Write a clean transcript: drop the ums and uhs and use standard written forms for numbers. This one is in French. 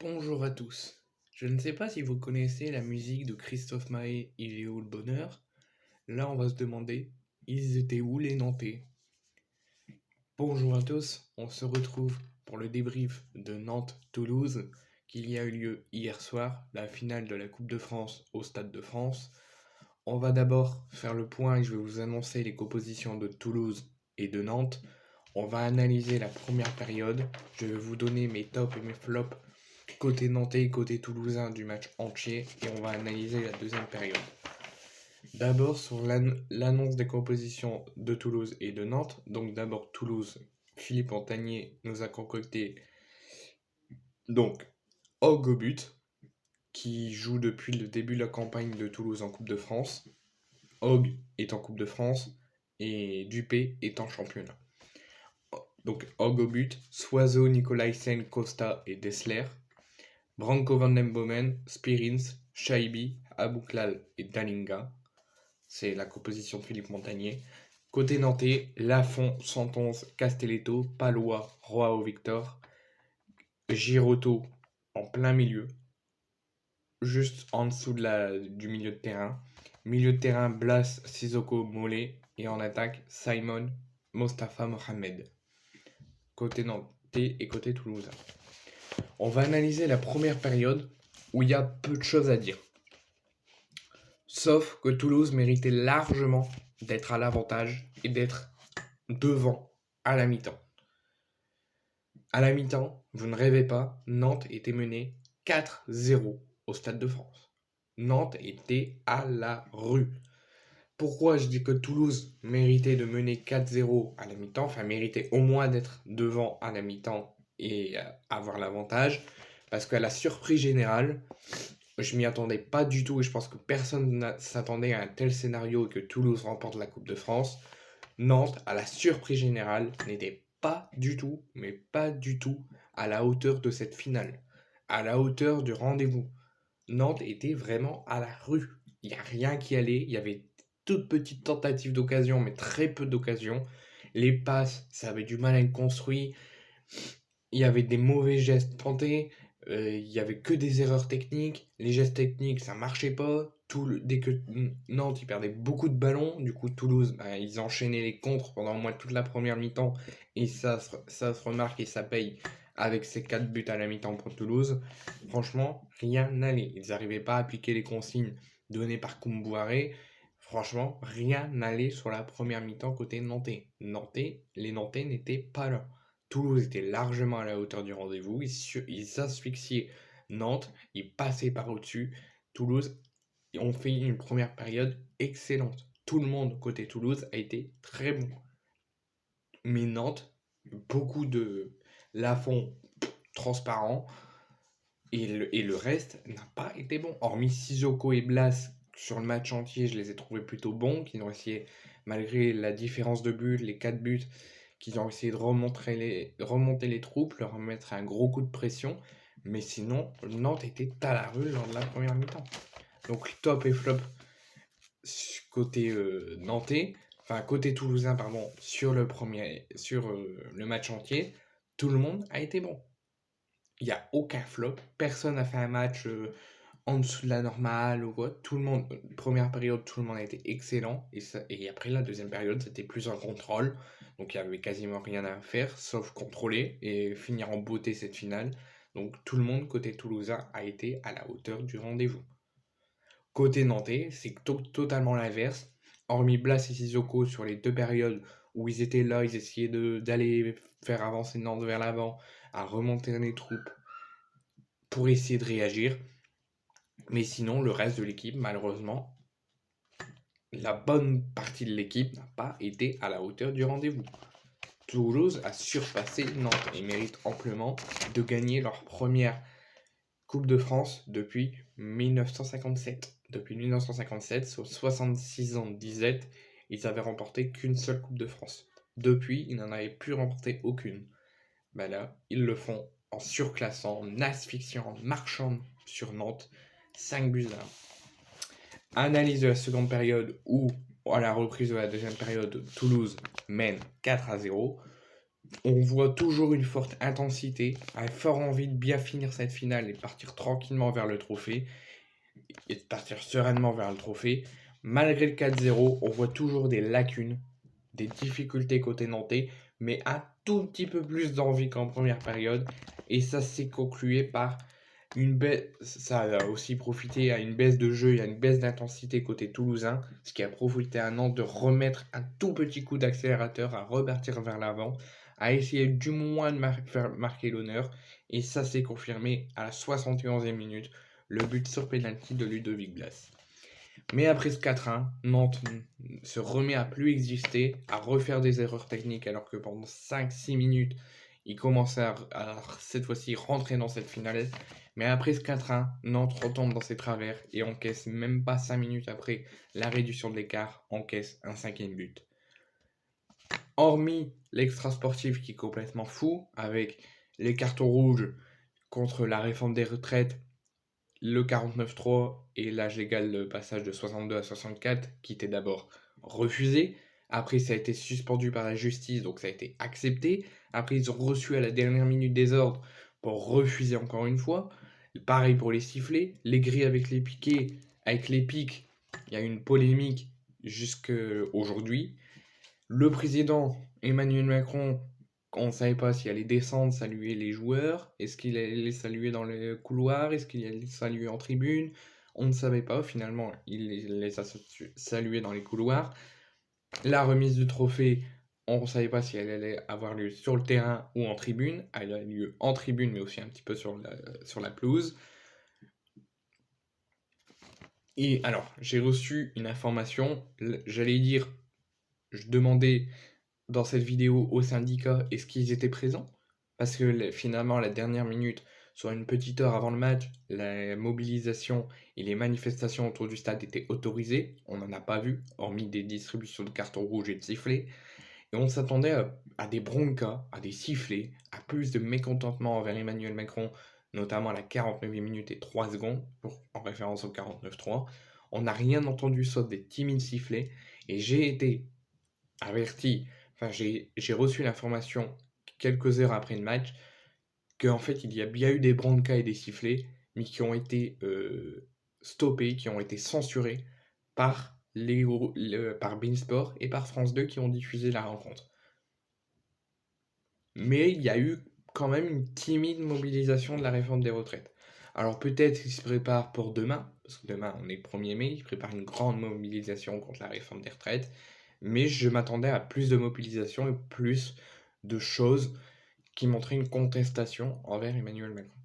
Bonjour à tous. Je ne sais pas si vous connaissez la musique de Christophe Maé, Il est où le bonheur? Là, on va se demander, ils étaient où les Nantais? Bonjour à tous, on se retrouve pour le débrief de Nantes-Toulouse, qu'il y a eu lieu hier soir, la finale de la Coupe de France au Stade de France. On va d'abord faire le point et je vais vous annoncer les compositions de Toulouse et de Nantes. On va analyser la première période, je vais vous donner mes tops et mes flops côté nantais et côté toulousain du match entier et on va analyser la deuxième période. D'abord sur l'annonce des compositions de Toulouse et de Nantes. Donc d'abord Toulouse, Philippe Montagnier nous a concocté donc Hog au but, qui joue depuis le début de la campagne de Toulouse en Coupe de France. Hog est en Coupe de France et Dupé est en championnat. Donc Hog au but, Soiseau, Nicolaisen, Costa et Dessler. Branco van den Bomen, Spirins, Shaibi, Abouklal et Dalinga. C'est la composition de Philippe Montagnier. Côté nantais, Lafont, 111, Castelletto, Palois, Roao Victor, Giroto en plein milieu, juste en dessous du milieu de terrain. Milieu de terrain, Blas, Sissoko, Mollet. Et en attaque, Simon, Mostafa Mohamed. Côté nantais et côté toulousain. On va analyser la première période où il y a peu de choses à dire. Sauf que Toulouse méritait largement d'être à l'avantage et d'être devant à la mi-temps. À la mi-temps, vous ne rêvez pas, Nantes était menée 4-0 au Stade de France. Nantes était à la rue. Pourquoi je dis que Toulouse méritait de mener 4-0 à la mi-temps, enfin méritait au moins d'être devant à la mi-temps et avoir l'avantage? Parce qu'à la surprise générale, je m'y attendais pas du tout et je pense que personne ne s'attendait à un tel scénario et que Toulouse remporte la Coupe de France. Nantes, à la surprise générale, n'était pas du tout, mais pas du tout, à la hauteur de cette finale, à la hauteur du rendez-vous. Nantes était vraiment à la rue. Il n'y a rien qui allait. Il y avait toutes petites tentatives d'occasion, mais très peu d'occasions. Les passes, ça avait du mal à être construit. Il y avait des mauvais gestes tentés. Il y avait que des erreurs techniques. Les gestes techniques, ça marchait pas. Dès que Nantes, ils perdaient beaucoup de ballons. Du coup, Toulouse, ils enchaînaient les contres pendant au moins toute la première mi-temps. Et ça se remarque et ça paye avec ces 4 buts à la mi-temps pour Toulouse. Franchement, rien n'allait. Ils n'arrivaient pas à appliquer les consignes données par Koumboiré. Franchement, rien n'allait sur la première mi-temps côté Nantais. Les Nantais n'étaient pas là. Toulouse était largement à la hauteur du rendez-vous. Ils asphyxiaient Nantes. Ils passaient par au-dessus. Toulouse ont fait une première période excellente. Tout le monde côté Toulouse a été très bon. Mais Nantes, beaucoup de Lafont transparent. Et le reste n'a pas été bon. Hormis Sissoko et Blas, sur le match entier, je les ai trouvés plutôt bons, qui ont essayé, malgré la différence de but, les 4 buts, qu'ils ont essayé de remonter les troupes, leur mettre un gros coup de pression. Mais sinon, Nantes était à la rue lors de la première mi-temps. Donc top et flop côté nantais, enfin côté toulousain, pardon, sur le match entier, tout le monde a été bon. Il n'y a aucun flop. Personne n'a fait un match en dessous de la normale ou quoi. Tout le monde, première période, tout le monde a été excellent. Et après la deuxième période, c'était plus un contrôle. Donc il n'y avait quasiment rien à faire, sauf contrôler et finir en beauté cette finale. Donc tout le monde, côté toulousain, a été à la hauteur du rendez-vous. Côté nantais, c'est totalement l'inverse. Hormis Blas et Sissoko sur les deux périodes où ils étaient là, ils essayaient d'aller faire avancer Nantes vers l'avant, à remonter les troupes pour essayer de réagir. Mais sinon, le reste de l'équipe, malheureusement, la bonne partie de l'équipe n'a pas été à la hauteur du rendez-vous. Toulouse a surpassé Nantes et mérite amplement de gagner leur première Coupe de France depuis 1957. Depuis 1957, sur 66 ans de disette, ils avaient remporté qu'une seule Coupe de France. Depuis, ils n'en avaient plus remporté aucune. Ben là, ils le font en surclassant, en asphyxiant, en marchant sur Nantes. 5 buts à 1. Analyse de la seconde période où, à la reprise de la deuxième période, Toulouse mène 4-0. On voit toujours une forte intensité, un fort envie de bien finir cette finale et de partir tranquillement vers le trophée, et de partir sereinement vers le trophée. Malgré le 4-0, on voit toujours des lacunes, des difficultés côté nantais, mais un tout petit peu plus d'envie qu'en première période. Et ça s'est conclué par une baisse. Ça a aussi profité à une baisse de jeu et à une baisse d'intensité côté toulousain, ce qui a profité à Nantes de remettre un tout petit coup d'accélérateur, à repartir vers l'avant, à essayer du moins de faire marquer l'honneur. Et ça s'est confirmé à la 71e minute, le but sur pénalty de Ludovic Blas. Mais après ce 4-1, Nantes se remet à plus exister, à refaire des erreurs techniques, alors que pendant 5-6 minutes, il commençait à cette fois-ci rentrer dans cette finale. Mais après ce 4-1, Nantes retombe dans ses travers et encaisse même pas 5 minutes après la réduction de l'écart, encaisse un 5e but. Hormis l'extra sportif qui est complètement fou, avec les cartons rouges contre la réforme des retraites, le 49.3 et l'âge légal de passage de 62 à 64, qui était d'abord refusé. Après, ça a été suspendu par la justice, donc ça a été accepté. Après, ils ont reçu à la dernière minute des ordres pour refuser encore une fois. Pareil pour les sifflets. Les grilles avec les piquets, avec les pics, il y a une polémique jusqu'à aujourd'hui. Le président Emmanuel Macron, on ne savait pas s'il allait descendre, saluer les joueurs, est-ce qu'il allait les saluer dans les couloirs, est-ce qu'il allait les saluer en tribune, on ne savait pas, finalement il les a salués dans les couloirs. La remise du trophée, on ne savait pas si elle allait avoir lieu sur le terrain ou en tribune, elle a lieu en tribune mais aussi un petit peu sur la pelouse. Et alors, j'ai reçu une information, j'allais dire, je demandais dans cette vidéo aux syndicats est-ce qu'ils étaient présents parce que finalement à la dernière minute, soit une petite heure avant le match, la mobilisation et les manifestations autour du stade étaient autorisées, on n'en a pas vu hormis des distributions de cartons rouges et de sifflets, et on s'attendait à des broncas, à des sifflets, à plus de mécontentement envers Emmanuel Macron, notamment à la 49e minute et 3 secondes, en référence au 49.3. On n'a rien entendu sauf des timides sifflets, et j'ai été averti. Enfin, j'ai reçu l'information quelques heures après le match qu'en fait il y a bien eu des brancas et des sifflets, mais qui ont été stoppés, qui ont été censurés par par Beansport et par France 2 qui ont diffusé la rencontre. Mais il y a eu quand même une timide mobilisation de la réforme des retraites. Alors peut-être qu'ils se préparent pour demain, parce que demain on est le 1er mai, ils préparent une grande mobilisation contre la réforme des retraites, mais je m'attendais à plus de mobilisation et plus de choses qui montraient une contestation envers Emmanuel Macron.